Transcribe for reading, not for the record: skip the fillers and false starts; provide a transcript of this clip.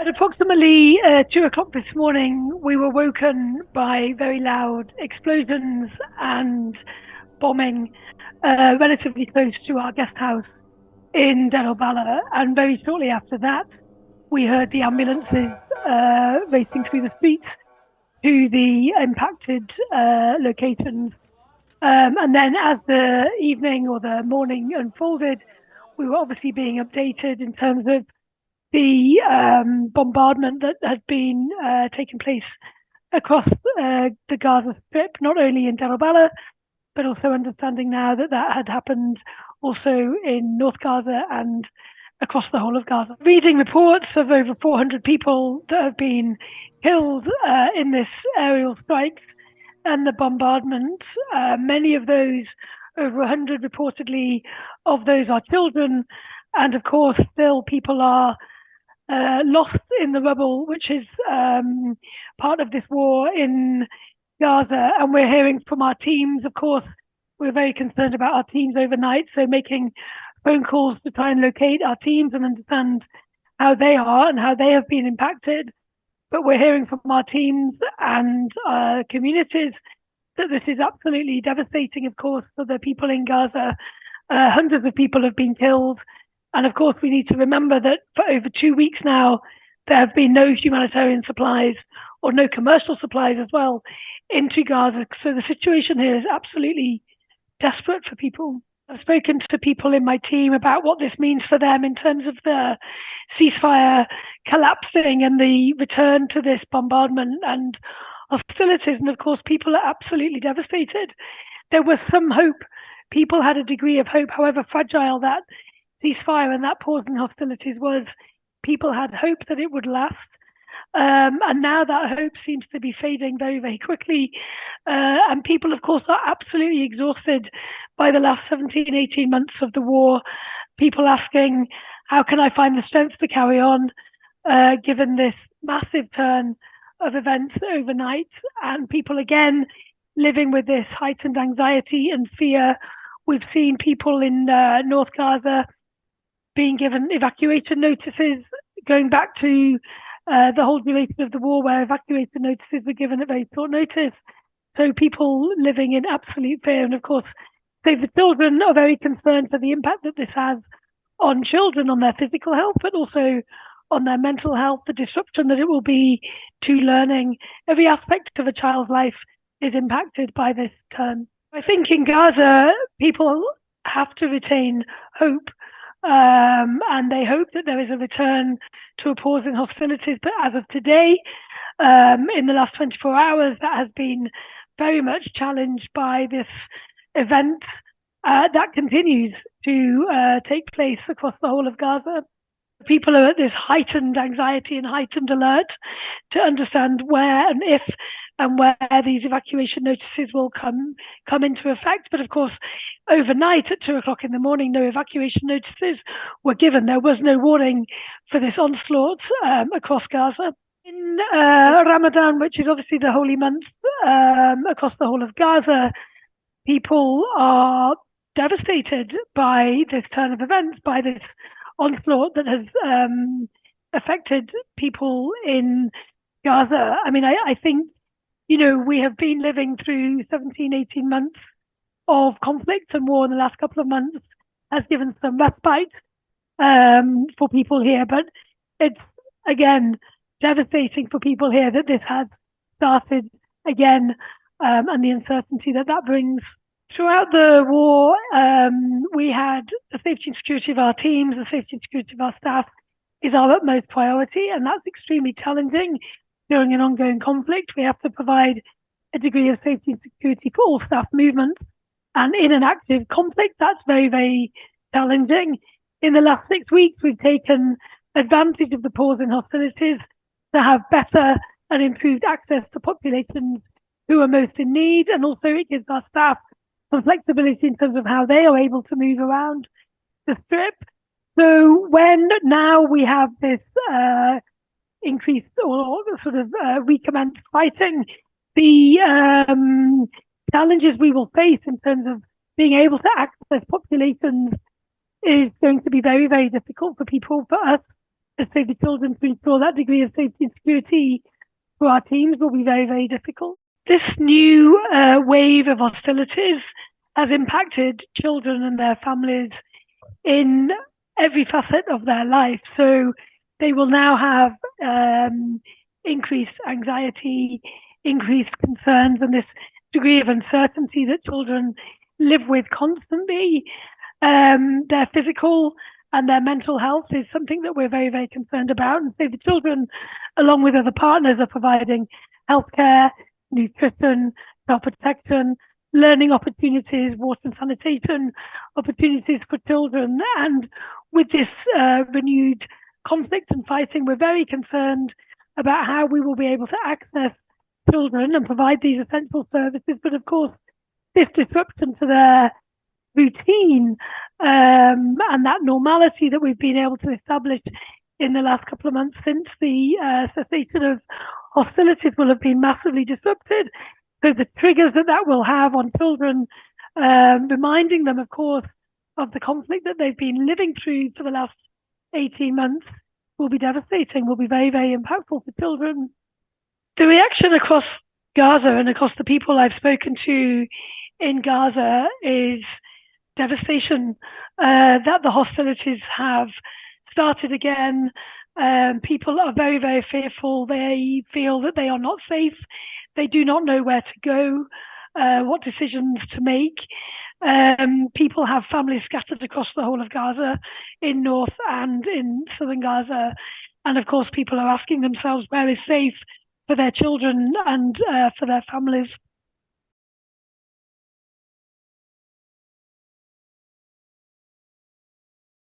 At approximately 2 o'clock this morning, we were woken by very loud explosions and bombing relatively close to our guest house in Deir al-Balah. And very shortly after that, we heard the ambulances racing through the streets to the impacted locations. And then as the evening or the morning unfolded, we were obviously being updated in terms of the bombardment that had been taking place across the Gaza Strip, not only in Deir al-Balah, but also understanding now that that had happened also in North Gaza and across the whole of Gaza. Reading reports of over 400 people that have been killed in this aerial strikes and the bombardment. Many of those, over 100 reportedly, of those are children. And of course, still people are lost in the rubble, which is part of this war in Gaza. And we're hearing from our teams, of course, we're very concerned about our teams overnight. So making phone calls to try and locate our teams and understand how they are and how they have been impacted. But we're hearing from our teams and communities that this is absolutely devastating, of course, for the people in Gaza. Hundreds of people have been killed. And of course, we need to remember that for over 2 weeks now, there have been no humanitarian supplies or no commercial supplies as well into Gaza. So the situation here is absolutely desperate for people. I've spoken to people in my team about what this means for them in terms of the ceasefire collapsing and the return to this bombardment and hostilities. And of course, people are absolutely devastated. There was some hope. People had a degree of hope, however fragile that ceasefire and that pause in hostilities was. People had hope that it would last. And now that hope seems to be fading very, very quickly. And people, of course, are absolutely exhausted by the last 17, 18 months of the war. People asking, how can I find the strength to carry on, given this massive turn of events overnight? And people, again, living with this heightened anxiety and fear. We've seen people in North Gaza being given evacuation notices, going back to the whole duration of the war where evacuation notices were given at very short notice. So people living in absolute fear. And of course, Save the Children are very concerned for the impact that this has on children, on their physical health, but also on their mental health, the disruption that it will be to learning. Every aspect of a child's life is impacted by this turn. I think in Gaza, people have to retain hope. And they hope that there is a return to a pause in hostilities. But as of today, in the last 24 hours, that has been very much challenged by this event that continues to take place across the whole of Gaza. People are at this heightened anxiety and heightened alert to understand where and if and where these evacuation notices will come into effect. But of course, overnight at 2 o'clock in the morning, no evacuation notices were given. There was no warning for this onslaught across Gaza. In Ramadan, which is obviously the holy month across the whole of Gaza, people are devastated by this turn of events, by this onslaught that has affected people in Gaza. I mean, I think, you know, we have been living through 17, 18 months of conflict, and war in the last couple of months has given some respite for people here. But it's, again, devastating for people here that this has started again, and the uncertainty that that brings. Throughout the war, we had the safety and security of our teams, the safety and security of our staff is our utmost priority, and that's extremely challenging during an ongoing conflict. We have to provide a degree of safety and security for all staff movements, and in an active conflict, that's very, very challenging. In the last 6 weeks, we've taken advantage of the pause in hostilities to have better and improved access to populations who are most in need, and also it gives our staff some flexibility in terms of how they are able to move around the strip. So when now we have this increased or sort of recommenced fighting, the challenges we will face in terms of being able to access populations is going to be very, very difficult for people, for us, to Save the Children to ensure that degree of safety and security for our teams will be very, very difficult. This new wave of hostilities has impacted children and their families in every facet of their life. So they will now have increased anxiety, increased concerns, and this degree of uncertainty that children live with constantly. Their physical and their mental health is something that we're very, very concerned about. And Save the Children, along with other partners, are providing healthcare, nutrition, child protection, learning opportunities, water and sanitation opportunities for children. And with this renewed conflict and fighting, we're very concerned about how we will be able to access children and provide these essential services. But of course, this disruption to their routine and that normality that we've been able to establish in the last couple of months since the cessation of hostilities will have been massively disrupted. So the triggers that will have on children, reminding them, of course, of the conflict that they've been living through for the last 18 months will be devastating, will be very, very impactful for children. The reaction across Gaza and across the people I've spoken to in Gaza is devastation that the hostilities have started again. People are very, very fearful. They feel that they are not safe. They do not know where to go, what decisions to make. People have families scattered across the whole of Gaza, in North and in Southern Gaza. And of course, people are asking themselves where is safe for their children and for their families.